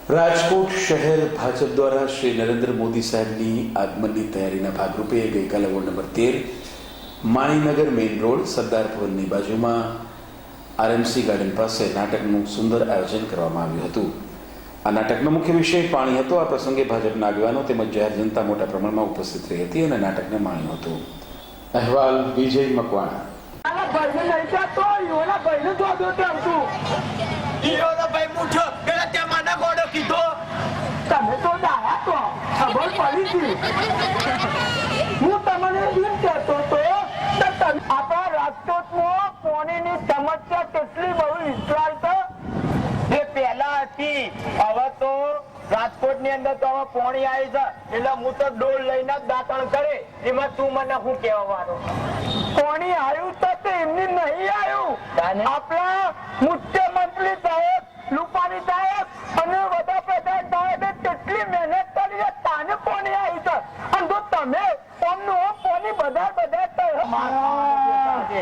રાજકોટ શહેર ભાજપ દ્વારા શ્રી નરેન્દ્ર મોદી સાહેબની આગમનની તૈયારીના ભાગરૂપે ગઈકાલે ward number 13 Maninagar main road સરદાર ભવનની બાજુમાં આરએમસી ગાર્ડન પાસે નાટકનું સુંદર આયોજન કરવામાં આવ્યું હતું। આ નાટકનો મુખ્ય વિષય પાણી હતો। આ પ્રસંગે ભાજપના આગેવાનો તેમજ જાહેર જનતા મોટા પ્રમાણમાં ઉપસ્થિત રહી હતી અને નાટકને માણ્યું હતું। અહેવાલ વિજય મકવાણા। તમે તો ડાયા તો ખબર પડી ગઈ। હું તમને એમ કહેતો હતો કે આપણા રાજકોટમાં પાણીની સમસ્યા કેટલી બહુ વિશાળ છે। જે પહેલા હતી હવે તો રાજકોટની અંદર તો હવે પાણી આવી છે એટલે હું તો ડોલ લઈને જ દાંતણ કરે। એમાં તું મને શું કહેવાનું? પાણી આવ્યું તો એમની નહીં આવ્યું। આપણા મુખ્યમંત્રી સાહેબ રૂપાણી સાહેબ અને વડાપ્રધાન સાહેબે કેટલી મહેનત કરી છે તાને પાણી આવી છે અને જો તમે પાણી બધા